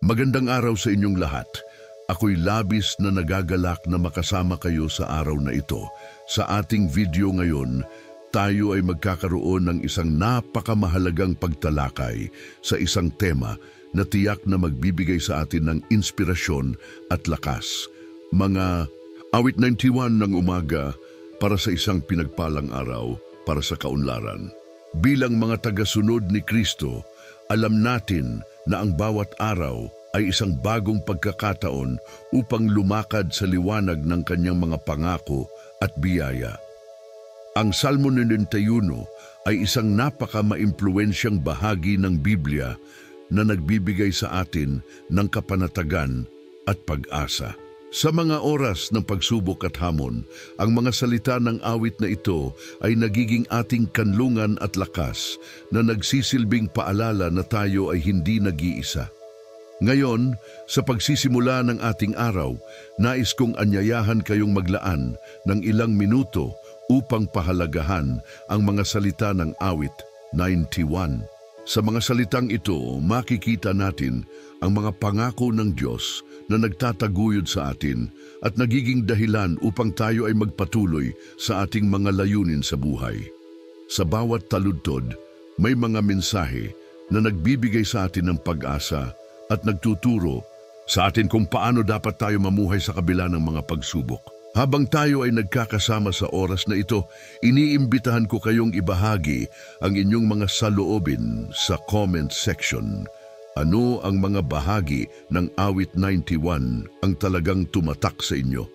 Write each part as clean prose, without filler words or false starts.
Magandang araw sa inyong lahat. Ako'y labis na nagagalak na makasama kayo sa araw na ito. Sa ating video ngayon, tayo ay magkakaroon ng isang napakamahalagang pagtalakay sa isang tema na tiyak na magbibigay sa atin ng inspirasyon at lakas. Mga awit 91 ng umaga para sa isang pinagpalang araw para sa kaunlaran. Bilang mga tagasunod ni Kristo, alam natin na ang bawat araw ay isang bagong pagkakataon upang lumakad sa liwanag ng kanyang mga pangako at biyaya. Ang Salmo 91 ay isang napaka-maimpluwensyang bahagi ng Biblia na nagbibigay sa atin ng kapanatagan at pag-asa. Sa mga oras ng pagsubok at hamon, ang mga salita ng awit na ito ay nagiging ating kanlungan at lakas na nagsisilbing paalala na tayo ay hindi nag-iisa. Ngayon, sa pagsisimula ng ating araw, nais kong anyayahan kayong maglaan ng ilang minuto upang pahalagahan ang mga salita ng awit 91. Sa mga salitang ito, makikita natin ang mga pangako ng Diyos na nagtataguyod sa atin at nagiging dahilan upang tayo ay magpatuloy sa ating mga layunin sa buhay. Sa bawat taludtod, may mga mensahe na nagbibigay sa atin ng pag-asa at nagtuturo sa atin kung paano dapat tayo mamuhay sa kabila ng mga pagsubok. Habang tayo ay nagkakasama sa oras na ito, iniimbitahan ko kayong ibahagi ang inyong mga saloobin sa comment section. Ano ang mga bahagi ng awit 91 ang talagang tumatak sa inyo?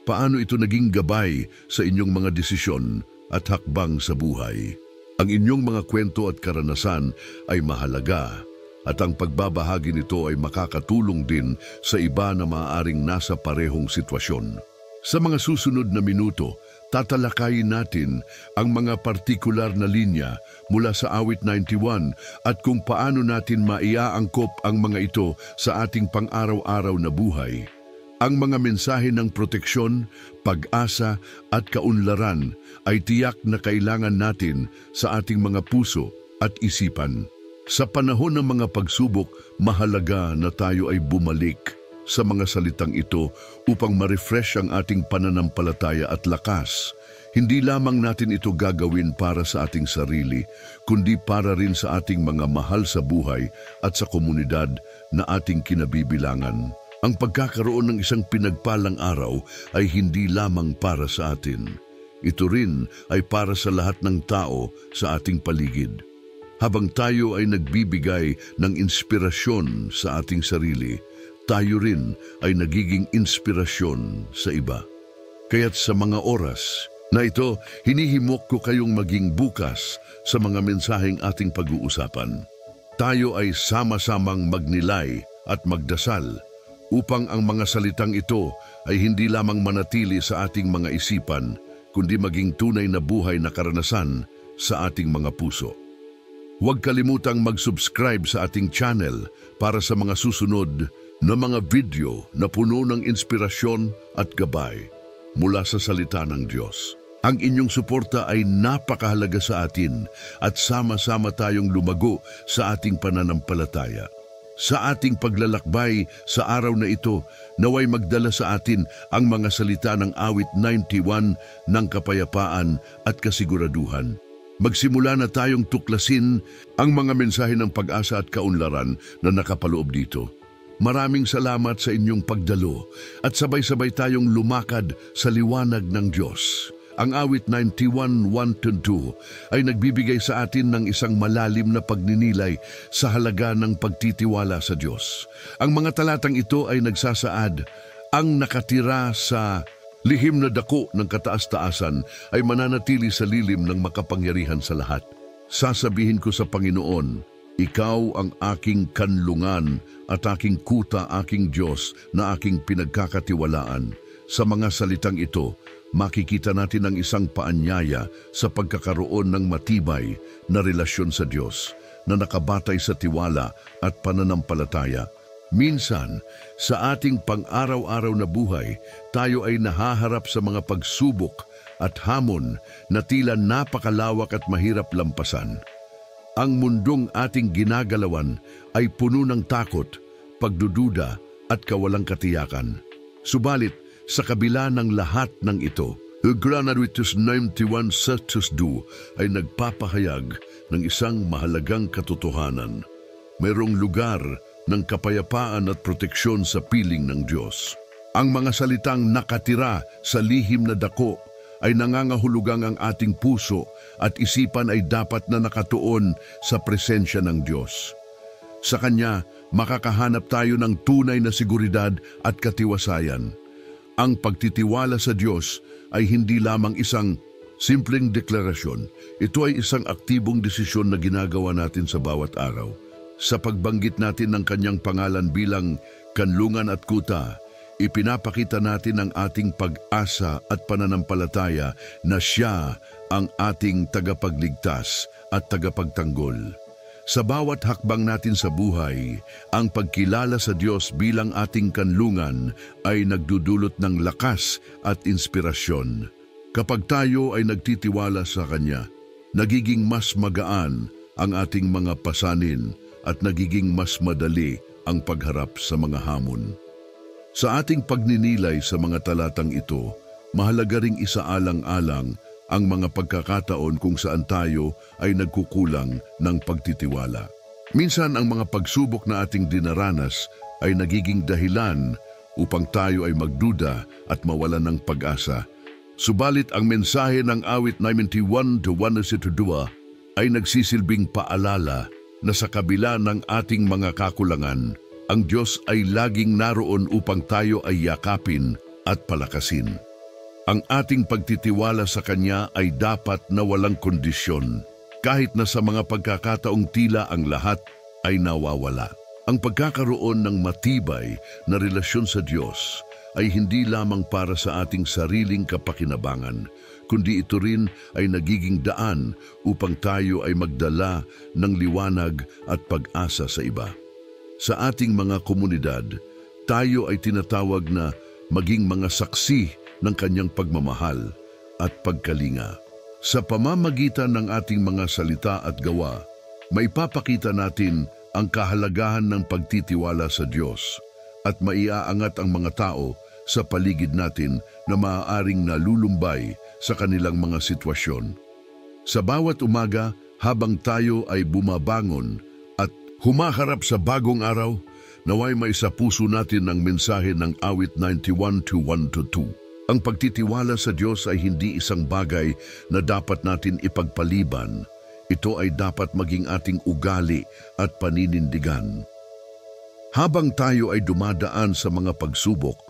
Paano ito naging gabay sa inyong mga desisyon at hakbang sa buhay? Ang inyong mga kwento at karanasan ay mahalaga at ang pagbabahagi nito ay makakatulong din sa iba na maaaring nasa parehong sitwasyon. Sa mga susunod na minuto, tatalakayin natin ang mga partikular na linya mula sa awit 91 at kung paano natin maiaangkop ang mga ito sa ating pang-araw-araw na buhay. Ang mga mensahe ng proteksyon, pag-asa at kaunlaran ay tiyak na kailangan natin sa ating mga puso at isipan. Sa panahon ng mga pagsubok, mahalaga na tayo ay bumalik sa mga salitang ito upang ma-refresh ang ating pananampalataya at lakas. Hindi lamang natin ito gagawin para sa ating sarili, kundi para rin sa ating mga mahal sa buhay at sa komunidad na ating kinabibilangan. Ang pagkakaroon ng isang pinagpalang araw ay hindi lamang para sa atin. Ito rin ay para sa lahat ng tao sa ating paligid. Habang tayo ay nagbibigay ng inspirasyon sa ating sarili, tayo rin ay nagiging inspirasyon sa iba. Kaya't sa mga oras na ito, hinihimok ko kayong maging bukas sa mga mensaheng ating pag-uusapan. Tayo ay sama-samang magnilay at magdasal upang ang mga salitang ito ay hindi lamang manatili sa ating mga isipan, kundi maging tunay na buhay na karanasan sa ating mga puso. Huwag kalimutang mag-subscribe sa ating channel para sa mga susunod na mga video na puno ng inspirasyon at gabay mula sa salita ng Diyos. Ang inyong suporta ay napakahalaga sa atin at sama-sama tayong lumago sa ating pananampalataya. Sa ating paglalakbay sa araw na ito, naway magdala sa atin ang mga salita ng awit 91 ng kapayapaan at kasiguraduhan. Magsimula na tayong tuklasin ang mga mensahe ng pag-asa at kaunlaran na nakapaloob dito. Maraming salamat sa inyong pagdalo at sabay-sabay tayong lumakad sa liwanag ng Diyos. Ang awit 91:1-2 ay nagbibigay sa atin ng isang malalim na pagninilay sa halaga ng pagtitiwala sa Diyos. Ang mga talatang ito ay nagsasaad, ang nakatira sa lihim na dako ng kataas-taasan ay mananatili sa lilim ng makapangyarihan sa lahat. Sasabihin ko sa Panginoon, ikaw ang aking kanlungan at aking kuta, aking Diyos na aking pinagkakatiwalaan. Sa mga salitang ito, makikita natin ang isang paanyaya sa pagkakaroon ng matibay na relasyon sa Diyos na nakabatay sa tiwala at pananampalataya. Minsan, sa ating pang-araw-araw na buhay, tayo ay nahaharap sa mga pagsubok at hamon na tila napakalawak at mahirap lampasan. Ang mundong ating ginagalawan ay puno ng takot, pagdududa at kawalang katiyakan. Subalit, sa kabila ng lahat ng ito, Granaritus 91 Sertus Du ay nagpapahayag ng isang mahalagang katotohanan. Mayroong lugar ng kapayapaan at proteksyon sa piling ng Diyos. Ang mga salitang nakatira sa lihim na dako ay nangangahulugang ang ating puso at isipan ay dapat na nakatuon sa presensya ng Diyos. Sa Kanya, makakahanap tayo ng tunay na seguridad at katiwasayan. Ang pagtitiwala sa Diyos ay hindi lamang isang simpleng deklarasyon. Ito ay isang aktibong desisyon na ginagawa natin sa bawat araw. Sa pagbanggit natin ng Kanyang pangalan bilang kanlungan at kuta, ipinapakita natin ang ating pag-asa at pananampalataya na Siya ang ating tagapagligtas at tagapagtanggol. Sa bawat hakbang natin sa buhay, ang pagkilala sa Diyos bilang ating kanlungan ay nagdudulot ng lakas at inspirasyon. Kapag tayo ay nagtitiwala sa Kanya, nagiging mas magaan ang ating mga pasanin at nagiging mas madali ang pagharap sa mga hamon. Sa ating pagninilay sa mga talatang ito, mahalaga ring isaalang-alang ang mga pagkakataon kung saan tayo ay nagkukulang ng pagtitiwala. Minsan ang mga pagsubok na ating dinaranas ay nagiging dahilan upang tayo ay magduda at mawalan ng pag-asa. Subalit ang mensahe ng awit 91-1-2 ay nagsisilbing paalala na sa kabila ng ating mga kakulangan, ang Diyos ay laging naroon upang tayo ay yakapin at palakasin. Ang ating pagtitiwala sa Kanya ay dapat na walang kondisyon, kahit na sa mga pagkakataong tila ang lahat ay nawawala. Ang pagkakaroon ng matibay na relasyon sa Diyos ay hindi lamang para sa ating sariling kapakinabangan, kundi ito rin ay nagiging daan upang tayo ay magdala ng liwanag at pag-asa sa iba. Sa ating mga komunidad, tayo ay tinatawag na maging mga saksi ng Kanyang pagmamahal at pagkalinga. Sa pamamagitan ng ating mga salita at gawa, maipapakita natin ang kahalagahan ng pagtitiwala sa Diyos at maiaangat ang mga tao sa paligid natin na maaaring nalulumbay sa kanilang mga sitwasyon. Sa bawat umaga, habang tayo ay bumabangon at humaharap sa bagong araw, naway may sa puso natin ang mensahe ng awit 91-1-2. Ang pagtitiwala sa Diyos ay hindi isang bagay na dapat natin ipagpaliban. Ito ay dapat maging ating ugali at paninindigan. Habang tayo ay dumadaan sa mga pagsubok,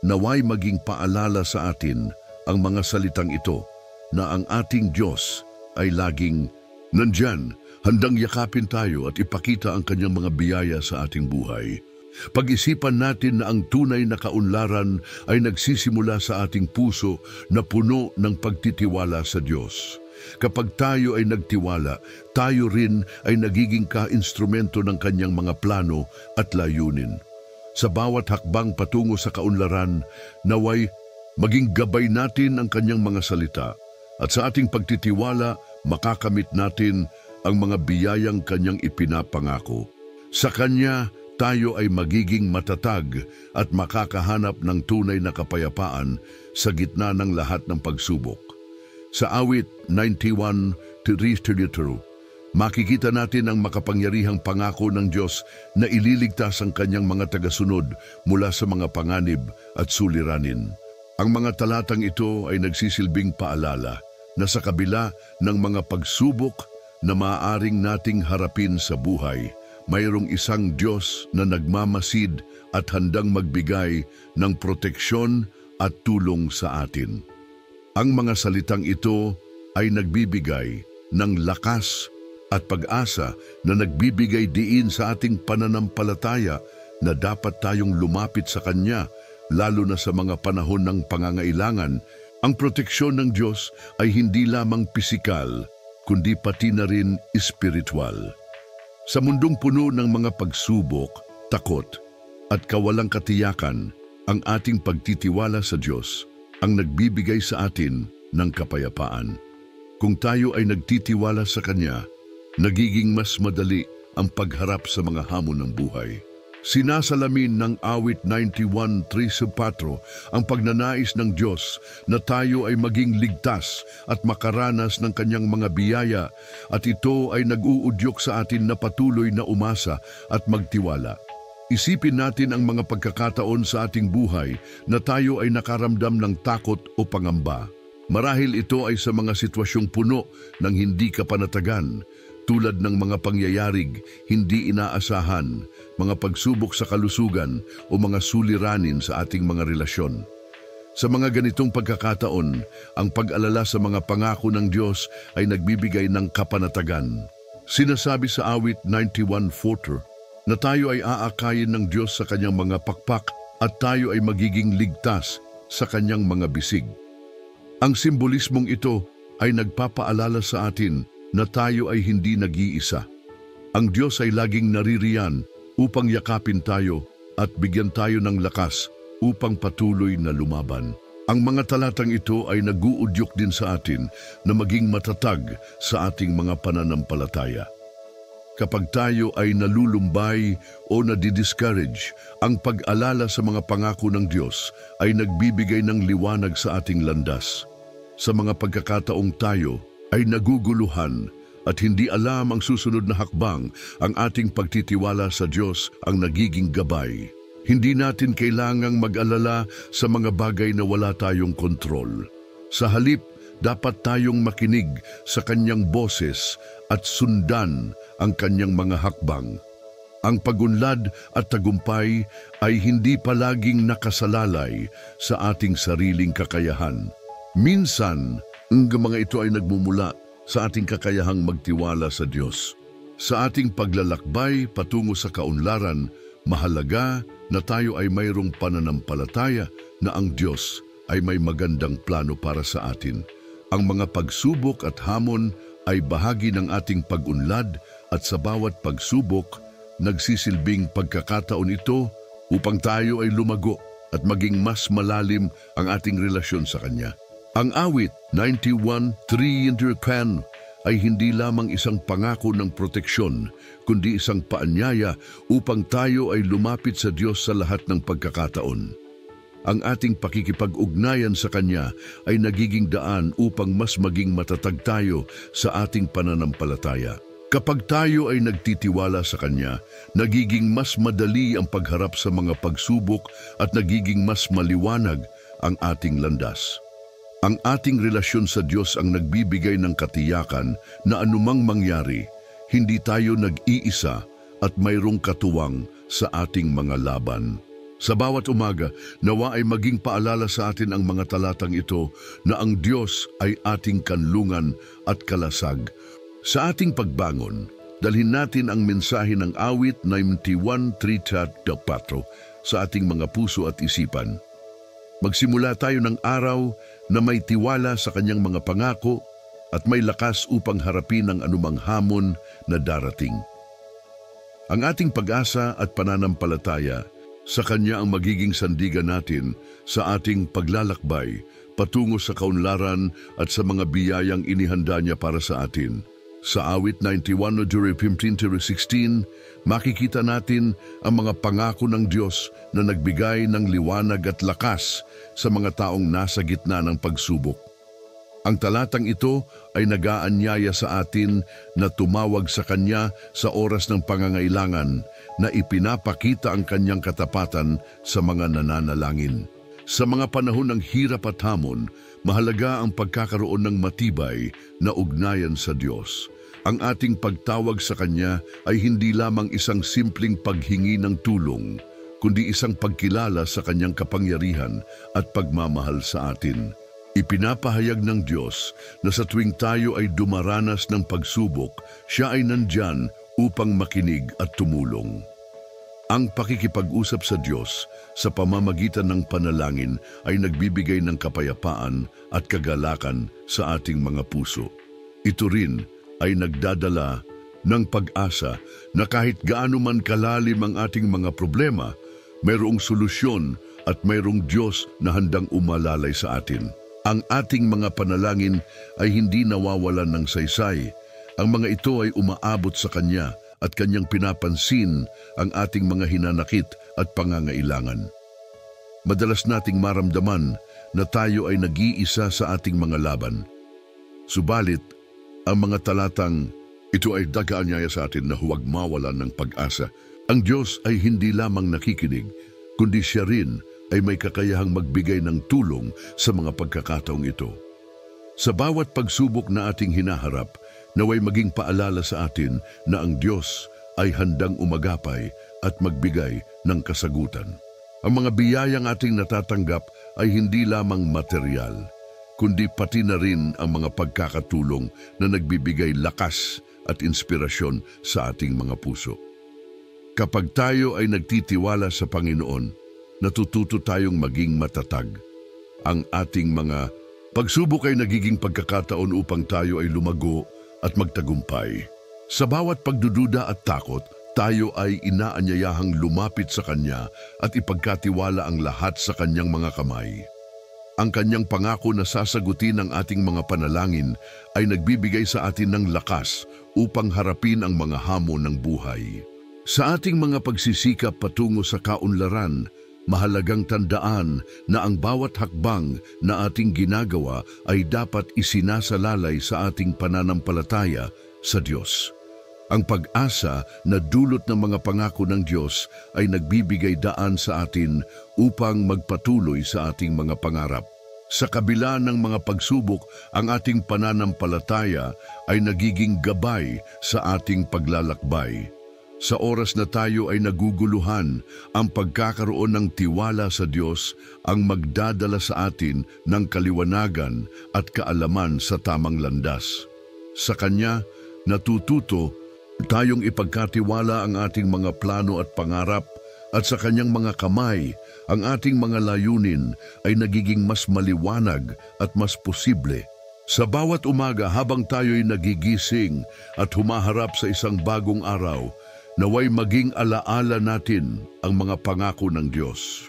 naway maging paalala sa atin ang mga salitang ito na ang ating Diyos ay laging nandyan, handang yakapin tayo at ipakita ang Kanyang mga biyaya sa ating buhay. Pag-isipan natin na ang tunay na kaunlaran ay nagsisimula sa ating puso na puno ng pagtitiwala sa Diyos. Kapag tayo ay nagtiwala, tayo rin ay nagiging ka-instrumento ng Kanyang mga plano at layunin. Sa bawat hakbang patungo sa kaunlaran, naway maging gabay natin ang Kanyang mga salita at sa ating pagtitiwala, makakamit natin ang mga biyayang Kanyang ipinapangako. Sa Kanya, tayo ay magiging matatag at makakahanap ng tunay na kapayapaan sa gitna ng lahat ng pagsubok. Sa awit 91-3-2, makikita natin ang makapangyarihang pangako ng Diyos na ililigtas ang Kanyang mga tagasunod mula sa mga panganib at suliranin. Ang mga talatang ito ay nagsisilbing paalala na sa kabila ng mga pagsubok na maaaring nating harapin sa buhay, mayroong isang Diyos na nagmamasid at handang magbigay ng proteksyon at tulong sa atin. Ang mga salitang ito ay nagbibigay ng lakas at pag-asa na nagbibigay diin sa ating pananampalataya na dapat tayong lumapit sa Kanya, lalo na sa mga panahon ng pangangailangan. Ang proteksyon ng Diyos ay hindi lamang pisikal, kundi pati na rin espiritual. Sa mundong puno ng mga pagsubok, takot, at kawalang katiyakan, ang ating pagtitiwala sa Diyos ang nagbibigay sa atin ng kapayapaan. Kung tayo ay nagtitiwala sa Kanya, nagiging mas madali ang pagharap sa mga hamon ng buhay. Sinasalamin ng awit 91:3-4 ang pagnanais ng Diyos na tayo ay maging ligtas at makaranas ng kanyang mga biyaya, at ito ay nag-uudyok sa atin na patuloy na umasa at magtiwala. Isipin natin ang mga pagkakataon sa ating buhay na tayo ay nakaramdam ng takot o pangamba. Marahil ito ay sa mga sitwasyong puno ng hindi kapanatagan, tulad ng mga pangyayarig hindi inaasahan, mga pagsubok sa kalusugan o mga suliranin sa ating mga relasyon. Sa mga ganitong pagkakataon, ang pag-alala sa mga pangako ng Diyos ay nagbibigay ng kapanatagan. Sinasabi sa awit 91:4 na tayo ay aakayin ng Diyos sa kanyang mga pakpak at tayo ay magiging ligtas sa kanyang mga bisig. Ang simbolismong ito ay nagpapaalala sa atin na tayo ay hindi nag-iisa. Ang Diyos ay laging naririyan upang yakapin tayo at bigyan tayo ng lakas upang patuloy na lumaban. Ang mga talatang ito ay nag-uudyok din sa atin na maging matatag sa ating mga pananampalataya. Kapag tayo ay nalulumbay o nadidiscourage, ang pag-alala sa mga pangako ng Diyos ay nagbibigay ng liwanag sa ating landas. Sa mga pagkakataong tayo ay naguguluhan at hindi alam ang susunod na hakbang, ang ating pagtitiwala sa Diyos ang nagiging gabay. Hindi natin kailangang mag-alala sa mga bagay na wala tayong kontrol. Sa halip, dapat tayong makinig sa kanyang boses at sundan ang kanyang mga hakbang. Ang pagunlad at tagumpay ay hindi palaging nakasalalay sa ating sariling kakayahan. Minsan, ang mga ito ay nagmumula sa ating kakayahang magtiwala sa Diyos. Sa ating paglalakbay patungo sa kaunlaran, mahalaga na tayo ay mayroong pananampalataya na ang Diyos ay may magandang plano para sa atin. Ang mga pagsubok at hamon ay bahagi ng ating pag-unlad, at sa bawat pagsubok, nagsisilbing pagkakataon ito upang tayo ay lumago at maging mas malalim ang ating relasyon sa Kanya. Ang awit 91:3 ay hindi lamang isang pangako ng proteksyon, kundi isang paanyaya upang tayo ay lumapit sa Diyos sa lahat ng pagkakataon. Ang ating pakikipag-ugnayan sa Kanya ay nagiging daan upang mas maging matatag tayo sa ating pananampalataya. Kapag tayo ay nagtitiwala sa Kanya, nagiging mas madali ang pagharap sa mga pagsubok at nagiging mas maliwanag ang ating landas. Ang ating relasyon sa Diyos ang nagbibigay ng katiyakan na anumang mangyari, hindi tayo nag-iisa at mayroong katuwang sa ating mga laban. Sa bawat umaga, nawa ay maging paalala sa atin ang mga talatang ito na ang Diyos ay ating kanlungan at kalasag. Sa ating pagbangon, dalhin natin ang mensahe ng awit 91:3-4 sa ating mga puso at isipan. Magsimula tayo ng araw na may tiwala sa Kanyang mga pangako at may lakas upang harapin ang anumang hamon na darating. Ang ating pag-asa at pananampalataya sa Kanya ang magiging sandigan natin sa ating paglalakbay patungo sa kaunlaran at sa mga biyayang inihanda niya para sa atin. Sa awit 91:15-16, makikita natin ang mga pangako ng Diyos na nagbigay ng liwanag at lakas sa mga taong nasa gitna ng pagsubok. Ang talatang ito ay nag-aanyaya sa atin na tumawag sa Kanya sa oras ng pangangailangan, na ipinapakita ang Kanyang katapatan sa mga nananalangin. Sa mga panahon ng hirap at hamon, mahalaga ang pagkakaroon ng matibay na ugnayan sa Diyos. Ang ating pagtawag sa Kanya ay hindi lamang isang simpleng paghingi ng tulong, kundi isang pagkilala sa Kanyang kapangyarihan at pagmamahal sa atin. Ipinapahayag ng Diyos na sa tuwing tayo ay dumaranas ng pagsubok, Siya ay nandyan upang makinig at tumulong. Ang pakikipag-usap sa Diyos sa pamamagitan ng panalangin ay nagbibigay ng kapayapaan at kagalakan sa ating mga puso. Ito rin ay nagdadala ng pag-asa na kahit gaano man kalalim ang ating mga problema, mayroong solusyon at mayroong Diyos na handang umalalay sa atin. Ang ating mga panalangin ay hindi nawawalan ng saysay. Ang mga ito ay umaabot sa Kanya at Kanyang pinapansin ang ating mga hinanakit at pangangailangan. Madalas nating maramdaman na tayo ay nag-iisa sa ating mga laban. Subalit, ang mga talatang ito ay dagaanyaya sa atin na huwag mawalan ng pag-asa. Ang Diyos ay hindi lamang nakikinig, kundi Siya rin ay may kakayahang magbigay ng tulong sa mga pagkakataong ito. Sa bawat pagsubok na ating hinaharap, naway maging paalala sa atin na ang Diyos ay handang umagapay at magbigay ng kasagutan. Ang mga biyayang ating natatanggap ay hindi lamang material, kundi pati na rin ang mga pagkakatulong na nagbibigay lakas at inspirasyon sa ating mga puso. Kapag tayo ay nagtitiwala sa Panginoon, natututo tayong maging matatag. Ang ating mga pagsubok ay nagiging pagkakataon upang tayo ay lumago at magtagumpay. Sa bawat pagdududa at takot, tayo ay inaanyayahang lumapit sa Kanya at ipagkatiwala ang lahat sa Kanyang mga kamay. Ang Kanyang pangako na sasagutin ang ating mga panalangin ay nagbibigay sa atin ng lakas upang harapin ang mga hamon ng buhay. Sa ating mga pagsisikap patungo sa kaunlaran, mahalagang tandaan na ang bawat hakbang na ating ginagawa ay dapat isinasalalay sa ating pananampalataya sa Diyos. Ang pag-asa na dulot ng mga pangako ng Diyos ay nagbibigay daan sa atin upang magpatuloy sa ating mga pangarap. Sa kabila ng mga pagsubok, ang ating pananampalataya ay nagiging gabay sa ating paglalakbay. Sa oras na tayo ay naguguluhan, ang pagkakaroon ng tiwala sa Diyos ang magdadala sa atin ng kaliwanagan at kaalaman sa tamang landas. Sa Kanya, natututo tayong ipagkatiwala ang ating mga plano at pangarap, at sa Kanyang mga kamay, ang ating mga layunin ay nagiging mas maliwanag at mas posible. Sa bawat umaga habang tayo'y nagigising at humaharap sa isang bagong araw, naway maging alaala natin ang mga pangako ng Diyos.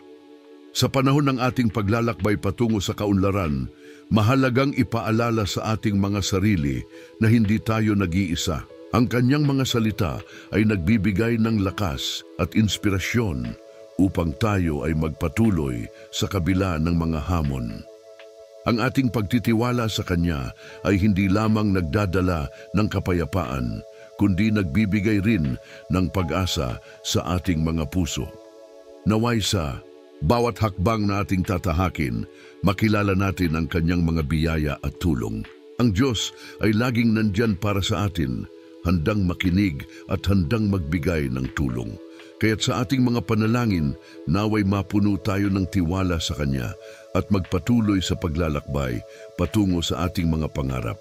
Sa panahon ng ating paglalakbay patungo sa kaunlaran, mahalagang ipaalala sa ating mga sarili na hindi tayo nag-iisa. Ang Kanyang mga salita ay nagbibigay ng lakas at inspirasyon upang tayo ay magpatuloy sa kabila ng mga hamon. Ang ating pagtitiwala sa Kanya ay hindi lamang nagdadala ng kapayapaan, kundi nagbibigay rin ng pag-asa sa ating mga puso. Naway sa bawat hakbang na ating tatahakin, makilala natin ang Kanyang mga biyaya at tulong. Ang Diyos ay laging nandyan para sa atin, handang makinig at handang magbigay ng tulong. Kaya't sa ating mga panalangin, naway mapuno tayo ng tiwala sa Kanya at magpatuloy sa paglalakbay patungo sa ating mga pangarap.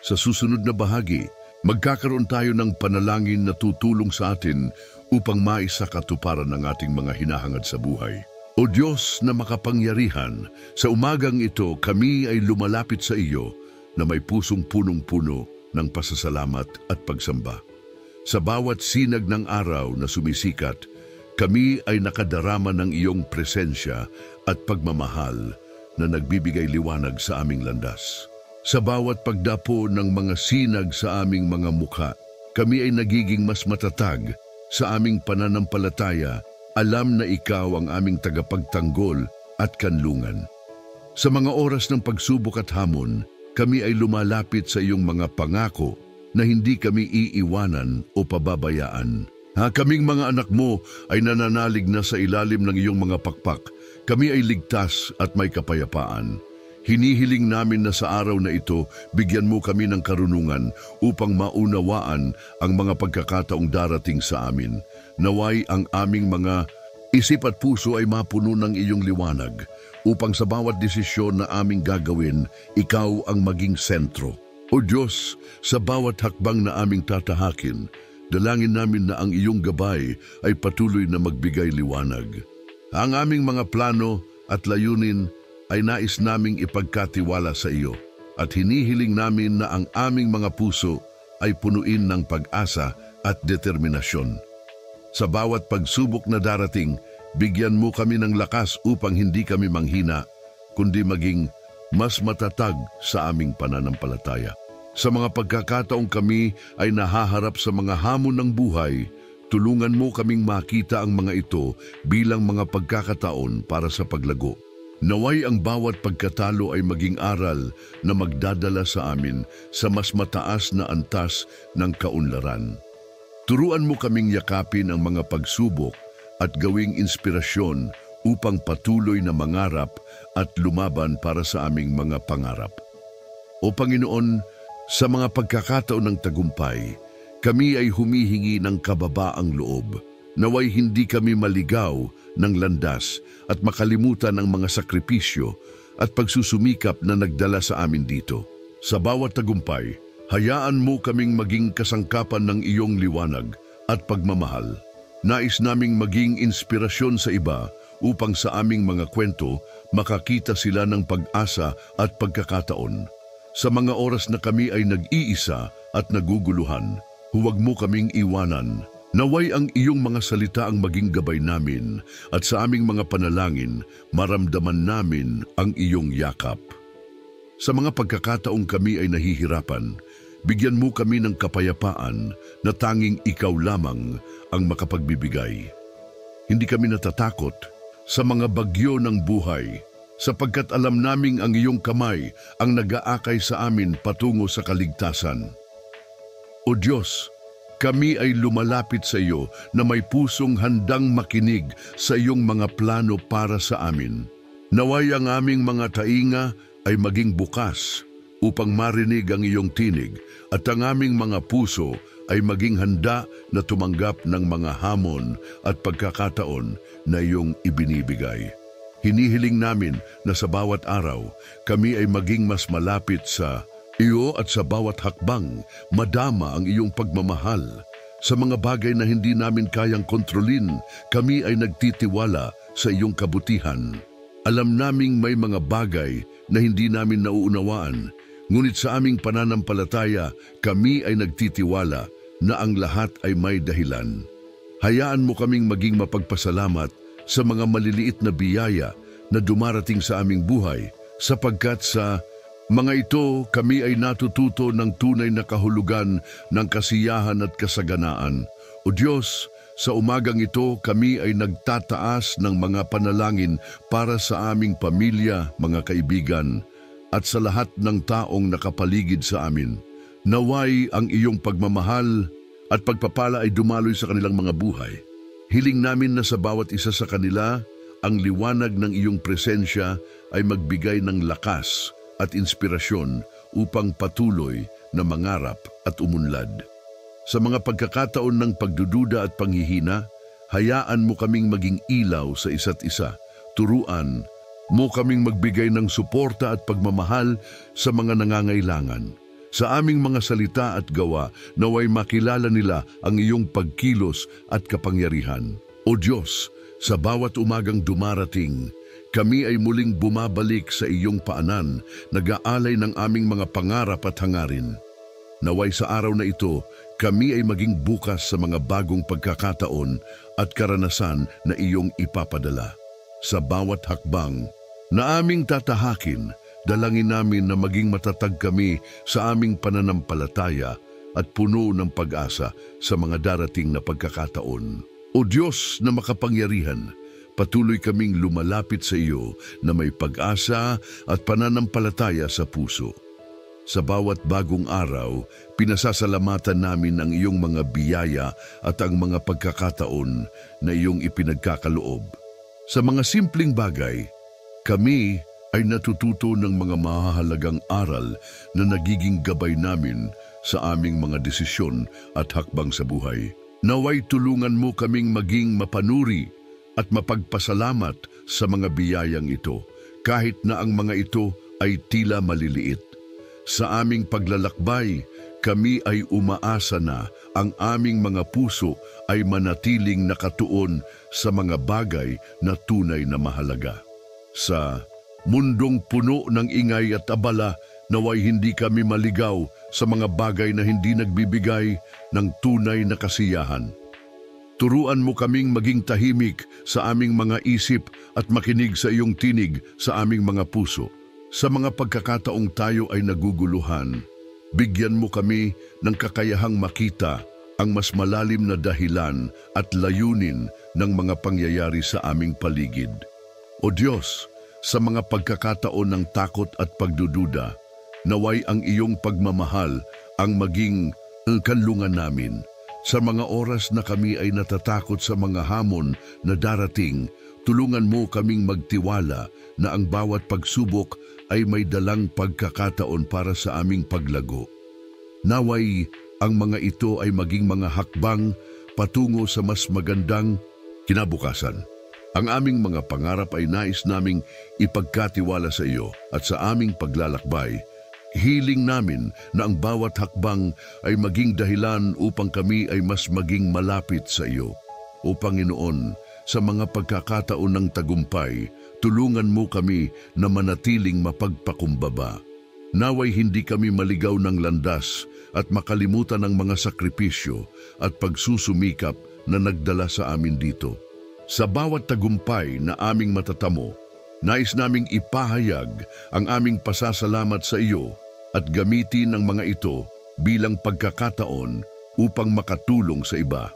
Sa susunod na bahagi, magkakaroon tayo ng panalangin na tutulong sa atin upang maisakatuparan ang ating mga hinahangad sa buhay. O Diyos na makapangyarihan, sa umagang ito kami ay lumalapit sa iyo na may pusong punong-puno ng pasasalamat at pagsamba. Sa bawat sinag ng araw na sumisikat, kami ay nakadarama ng iyong presensya at pagmamahal na nagbibigay liwanag sa aming landas. Sa bawat pagdapo ng mga sinag sa aming mga mukha, kami ay nagiging mas matatag sa aming pananampalataya, alam na ikaw ang aming tagapagtanggol at kanlungan. Sa mga oras ng pagsubok at hamon, kami ay lumalapit sa iyong mga pangako na hindi kami iiwanan o pababayaan. Kaming mga anak mo ay nananalig na sa ilalim ng iyong mga pakpak. Kami ay ligtas at may kapayapaan. Hinihiling namin na sa araw na ito, bigyan mo kami ng karunungan upang maunawaan ang mga pagkakataong darating sa amin. Naway ang aming mga isip at puso ay mapuno ng iyong liwanag, upang sa bawat desisyon na aming gagawin, ikaw ang maging sentro. O Diyos, sa bawat hakbang na aming tatahakin, dalangin namin na ang iyong gabay ay patuloy na magbigay liwanag. Ang aming mga plano at layunin ay nais naming ipagkatiwala sa iyo, at hinihiling namin na ang aming mga puso ay punuin ng pag-asa at determinasyon. Sa bawat pagsubok na darating, bigyan mo kami ng lakas upang hindi kami manghina, kundi maging mas matatag sa aming pananampalataya. Sa mga pagkakataong kami ay nahaharap sa mga hamon ng buhay, tulungan mo kaming makita ang mga ito bilang mga pagkakataon para sa paglago. Naway ang bawat pagkatalo ay maging aral na magdadala sa amin sa mas mataas na antas ng kaunlaran. Turuan mo kaming yakapin ang mga pagsubok at gawing inspirasyon upang patuloy na mangarap at lumaban para sa aming mga pangarap. O Panginoon, sa mga pagkakataon ng tagumpay, kami ay humihingi ng kababaang loob. Naway hindi kami maligaw ng landas at makalimutan ang mga sakripisyo at pagsusumikap na nagdala sa amin dito. Sa bawat tagumpay, hayaan mo kaming maging kasangkapan ng iyong liwanag at pagmamahal. Nais naming maging inspirasyon sa iba upang sa aming mga kwento makakita sila ng pag-asa at pagkakataon. Sa mga oras na kami ay nag-iisa at naguguluhan, huwag mo kaming iwanan. Naway ang iyong mga salita ang maging gabay namin at sa aming mga panalangin, maramdaman namin ang iyong yakap. Sa mga pagkakataong kami ay nahihirapan, bigyan mo kami ng kapayapaan na tanging ikaw lamang ang makapagbibigay. Hindi kami natatakot sa mga bagyo ng buhay, sapagkat alam naming ang iyong kamay ang nag-aakay sa amin patungo sa kaligtasan. O Diyos, kami ay lumalapit sa iyo na may pusong handang makinig sa iyong mga plano para sa amin. Naway ang aming mga tainga ay maging bukas upang marinig ang iyong tinig at ang aming mga puso ay maging handa na tumanggap ng mga hamon at pagkakataon na iyong ibinibigay. Hinihiling namin na sa bawat araw, kami ay maging mas malapit sa iyo at sa bawat hakbang, madama ang iyong pagmamahal. Sa mga bagay na hindi namin kayang kontrolin, kami ay nagtitiwala sa iyong kabutihan. Alam naming may mga bagay na hindi namin nauunawaan, ngunit sa aming pananampalataya, kami ay nagtitiwala na ang lahat ay may dahilan. Hayaan mo kaming maging mapagpasalamat sa mga maliliit na biyaya na dumarating sa aming buhay, sapagkat sa mga ito, kami ay natututo ng tunay na kahulugan ng kasiyahan at kasaganaan. O Diyos, sa umagang ito, kami ay nagtataas ng mga panalangin para sa aming pamilya, mga kaibigan, at sa lahat ng taong nakapaligid sa amin. Naway ang iyong pagmamahal at pagpapala ay dumaloy sa kanilang mga buhay. Hiling namin na sa bawat isa sa kanila, ang liwanag ng iyong presensya ay magbigay ng lakas at inspirasyon upang patuloy na mangarap at umunlad. Sa mga pagkakataon ng pagdududa at panghihina, hayaan mo kaming maging ilaw sa isa't isa. Turuan mo kaming magbigay ng suporta at pagmamahal sa mga nangangailangan. Sa aming mga salita at gawa, naway makilala nila ang iyong pagkilos at kapangyarihan. O Diyos, sa bawat umagang dumarating, kami ay muling bumabalik sa iyong paanan, nag-aalay ng aming mga pangarap at hangarin. Naway sa araw na ito, kami ay maging bukas sa mga bagong pagkakataon at karanasan na iyong ipapadala. Sa bawat hakbang na aming tatahakin, dalangin namin na maging matatag kami sa aming pananampalataya at puno ng pag-asa sa mga darating na pagkakataon. O Diyos na makapangyarihan, patuloy kaming lumalapit sa iyo na may pag-asa at pananampalataya sa puso. Sa bawat bagong araw, pinasasalamatan namin ang iyong mga biyaya at ang mga pagkakataon na iyong ipinagkakaloob. Sa mga simpleng bagay, kami ay natututo ng mga mahahalagang aral na nagiging gabay namin sa aming mga desisyon at hakbang sa buhay. Naway tulungan mo kaming maging mapanuri at mapagpasalamat sa mga biyayang ito, kahit na ang mga ito ay tila maliliit. Sa aming paglalakbay, kami ay umaasa na ang aming mga puso ay manatiling nakatuon sa mga bagay na tunay na mahalaga. Sa mundong puno ng ingay at abala, naway hindi kami maligaw sa mga bagay na hindi nagbibigay ng tunay na kasiyahan. Turuan mo kaming maging tahimik sa aming mga isip at makinig sa iyong tinig sa aming mga puso. Sa mga pagkakataong tayo ay naguguluhan, Bigyan mo kami ng kakayahang makita ang mas malalim na dahilan at layunin ng mga pangyayari sa aming paligid. O Diyos, sa mga pagkakataon ng takot at pagdududa, naway ang iyong pagmamahal ang maging kanlungan namin. Sa mga oras na kami ay natatakot sa mga hamon na darating, tulungan mo kaming magtiwala na ang bawat pagsubok ay may dalang pagkakataon para sa aming paglago. Naway ang mga ito ay maging mga hakbang patungo sa mas magandang kinabukasan. Ang aming mga pangarap ay nais naming ipagkatiwala sa iyo at sa aming paglalakbay. Hiling namin na ang bawat hakbang ay maging dahilan upang kami ay mas maging malapit sa iyo. O Panginoon, sa mga pagkakataon ng tagumpay, tulungan mo kami na manatiling mapagpakumbaba. Naway hindi kami maligaw ng landas at makalimutan ang mga sakripisyo at pagsusumikap na nagdala sa amin dito. Sa bawat tagumpay na aming matatamo, nais naming ipahayag ang aming pasasalamat sa iyo at gamitin ang mga ito bilang pagkakataon upang makatulong sa iba.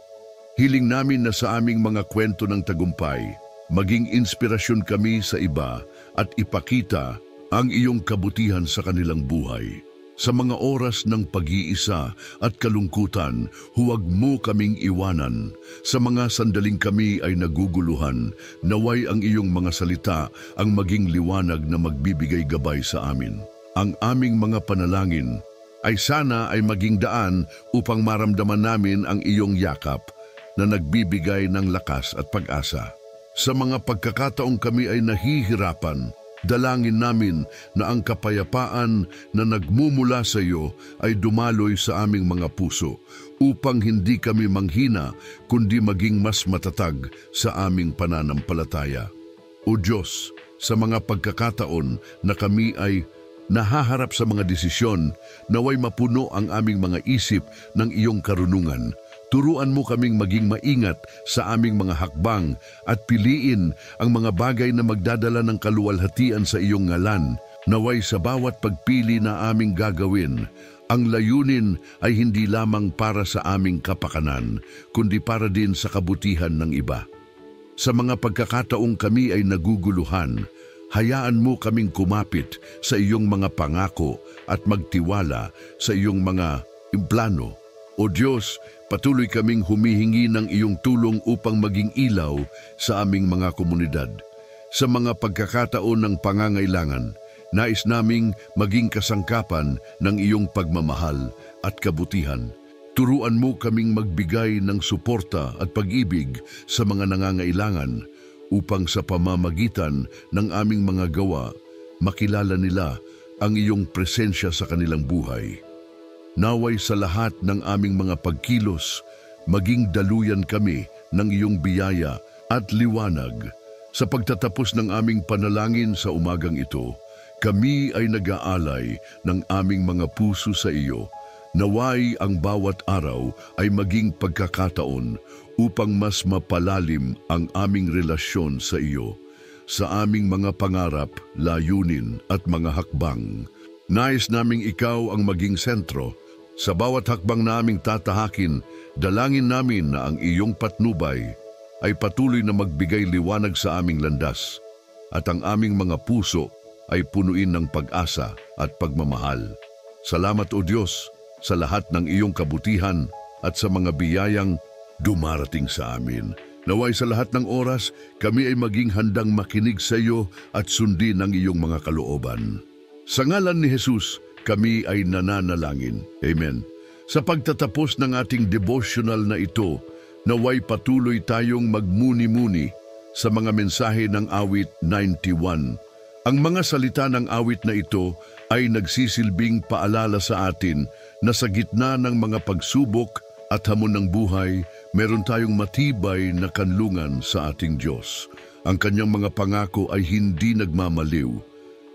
Hiling namin na sa aming mga kwento ng tagumpay, maging inspirasyon kami sa iba at ipakita ang iyong kabutihan sa kanilang buhay. Sa mga oras ng pag-iisa at kalungkutan, huwag mo kaming iwanan. Sa mga sandaling kami ay naguguluhan, naway ang iyong mga salita ang maging liwanag na magbibigay gabay sa amin. Ang aming mga panalangin ay sana ay maging daan upang maramdaman namin ang iyong yakap na nagbibigay ng lakas at pag-asa. Sa mga pagkakataong kami ay nahihirapan, dalangin namin na ang kapayapaan na nagmumula sa iyo ay dumaloy sa aming mga puso upang hindi kami manghina kundi maging mas matatag sa aming pananampalataya. O Diyos, sa mga pagkakataon na kami ay nahaharap sa mga desisyon, naway mapuno ang aming mga isip ng iyong karunungan. Turuan mo kaming maging maingat sa aming mga hakbang at piliin ang mga bagay na magdadala ng kaluwalhatian sa iyong ngalan. Naway sa bawat pagpili na aming gagawin, ang layunin ay hindi lamang para sa aming kapakanan, kundi para din sa kabutihan ng iba. Sa mga pagkakataong kami ay naguguluhan, hayaan mo kaming kumapit sa iyong mga pangako at magtiwala sa iyong mga plano. O Diyos, patuloy kaming humihingi ng iyong tulong upang maging ilaw sa aming mga komunidad. Sa mga pagkakataon ng pangangailangan, nais naming maging kasangkapan ng iyong pagmamahal at kabutihan. Turuan mo kaming magbigay ng suporta at pag-ibig sa mga nangangailangan upang sa pamamagitan ng aming mga gawa, makilala nila ang iyong presensya sa kanilang buhay. Naway sa lahat ng aming mga pagkilos, maging daluyan kami ng iyong biyaya at liwanag. Sa pagtatapos ng aming panalangin sa umagang ito, kami ay nag-aalay ng aming mga puso sa iyo. Naway ang bawat araw ay maging pagkakataon upang mas mapalalim ang aming relasyon sa iyo. Sa aming mga pangarap, layunin at mga hakbang, nais naming ikaw ang maging sentro. Sa bawat hakbang naming tatahakin, dalangin namin na ang iyong patnubay ay patuloy na magbigay liwanag sa aming landas at ang aming mga puso ay punuin ng pag-asa at pagmamahal. Salamat o Diyos sa lahat ng iyong kabutihan at sa mga biyayang dumarating sa amin. Naway sa lahat ng oras, kami ay maging handang makinig sa iyo at sundin ang iyong mga kalooban. Sa ngalan ni Jesus, kami ay nananalangin. Amen. Sa pagtatapos ng ating devotional na ito, naway patuloy tayong magmuni-muni sa mga mensahe ng awit 91. Ang mga salita ng awit na ito ay nagsisilbing paalala sa atin na sa gitna ng mga pagsubok at hamon ng buhay, meron tayong matibay na kanlungan sa ating Diyos. Ang kanyang mga pangako ay hindi nagmamaliw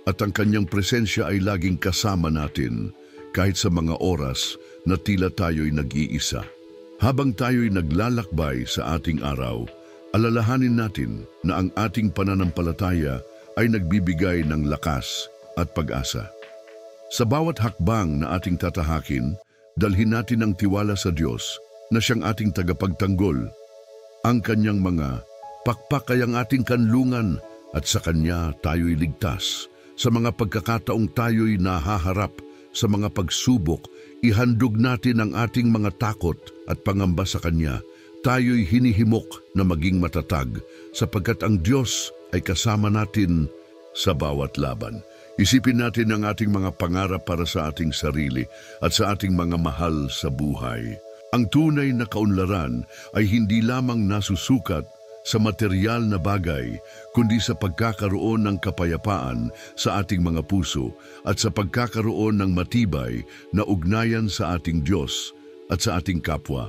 at ang kanyang presensya ay laging kasama natin kahit sa mga oras na tila tayo'y nag-iisa. Habang tayo'y naglalakbay sa ating araw, alalahanin natin na ang ating pananampalataya ay nagbibigay ng lakas at pag-asa. Sa bawat hakbang na ating tatahakin, dalhin natin ang tiwala sa Diyos na siyang ating tagapagtanggol. Ang kanyang mga pakpak ay ang ating kanlungan at sa kanya tayo'y ligtas. Sa mga pagkakataong tayo'y nahaharap sa mga pagsubok, ihandog natin ang ating mga takot at pangamba sa kanya. Tayo'y hinihimok na maging matatag sapagkat ang Diyos ay kasama natin sa bawat laban. Isipin natin ang ating mga pangarap para sa ating sarili at sa ating mga mahal sa buhay. Ang tunay na kaunlaran ay hindi lamang nasusukat sa material na bagay, kundi sa pagkakaroon ng kapayapaan sa ating mga puso at sa pagkakaroon ng matibay na ugnayan sa ating Diyos at sa ating kapwa.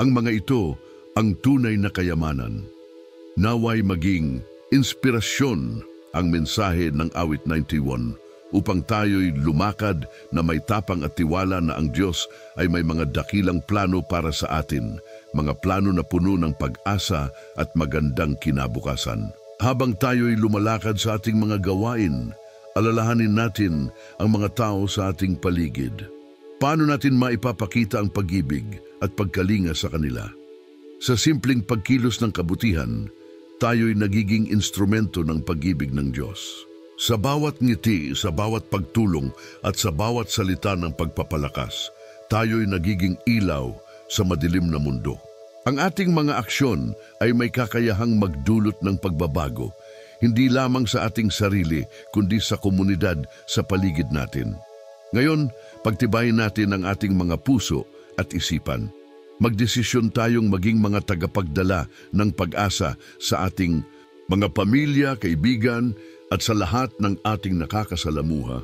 Ang mga ito ang tunay na kayamanan. Naway maging inspirasyon ang mensahe ng Awit 91 upang tayo'y lumakad na may tapang at tiwala na ang Diyos ay may mga dakilang plano para sa atin, mga plano na puno ng pag-asa at magandang kinabukasan. Habang tayo'y lumalakad sa ating mga gawain, alalahanin natin ang mga tao sa ating paligid. Paano natin maipapakita ang pag-ibig at pagkalinga sa kanila? Sa simpleng pagkilos ng kabutihan, tayo'y nagiging instrumento ng pag-ibig ng Diyos. Sa bawat ngiti, sa bawat pagtulong at sa bawat salita ng pagpapalakas, tayo'y nagiging ilaw sa madilim na mundo. Ang ating mga aksyon ay may kakayahang magdulot ng pagbabago, hindi lamang sa ating sarili, kundi sa komunidad sa paligid natin. Ngayon, pagtibayin natin ang ating mga puso at isipan. Magdesisyon tayong maging mga tagapagdala ng pag-asa sa ating mga pamilya, kaibigan, at sa lahat ng ating nakakasalamuha.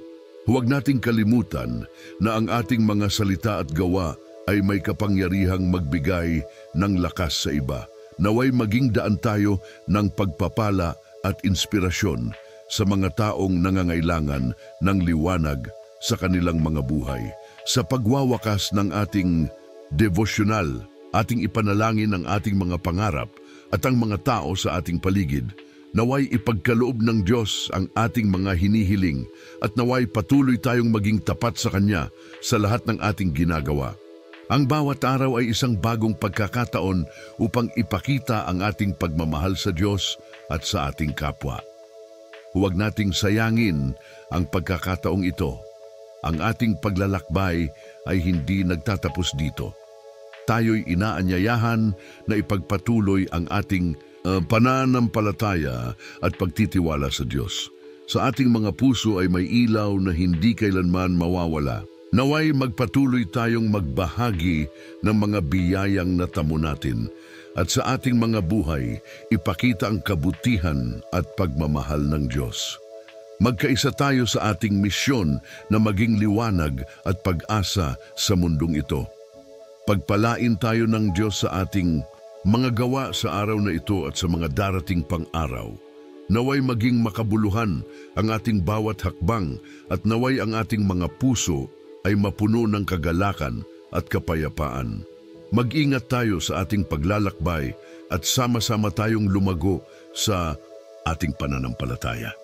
Huwag nating kalimutan na ang ating mga salita at gawa ay may kapangyarihang magbigay ng lakas sa iba. Naway maging daan tayo ng pagpapala at inspirasyon sa mga taong nangangailangan ng liwanag sa kanilang mga buhay. Sa pagwawakas ng ating devosyonal, ating ipanalangin ang ating mga pangarap at ang mga tao sa ating paligid. Naway ipagkaloob ng Diyos ang ating mga hinihiling at naway patuloy tayong maging tapat sa Kanya sa lahat ng ating ginagawa. Ang bawat araw ay isang bagong pagkakataon upang ipakita ang ating pagmamahal sa Diyos at sa ating kapwa. Huwag nating sayangin ang pagkakataong ito. Ang ating paglalakbay ay hindi nagtatapos dito. Tayo'y inaanyayahan na ipagpatuloy ang ating pananampalataya at pagtitiwala sa Diyos. Sa ating mga puso ay may ilaw na hindi kailanman mawawala. Naway magpatuloy tayong magbahagi ng mga biyayang natamo natin at sa ating mga buhay ipakita ang kabutihan at pagmamahal ng Diyos. Magkaisa tayo sa ating misyon na maging liwanag at pag-asa sa mundong ito. Pagpalain tayo ng Diyos sa ating mga gawa sa araw na ito at sa mga darating pang araw. Naway maging makabuluhan ang ating bawat hakbang at naway ang ating mga puso ay mapuno ng kagalakan at kapayapaan. Mag-ingat tayo sa ating paglalakbay at sama-sama tayong lumago sa ating pananampalataya.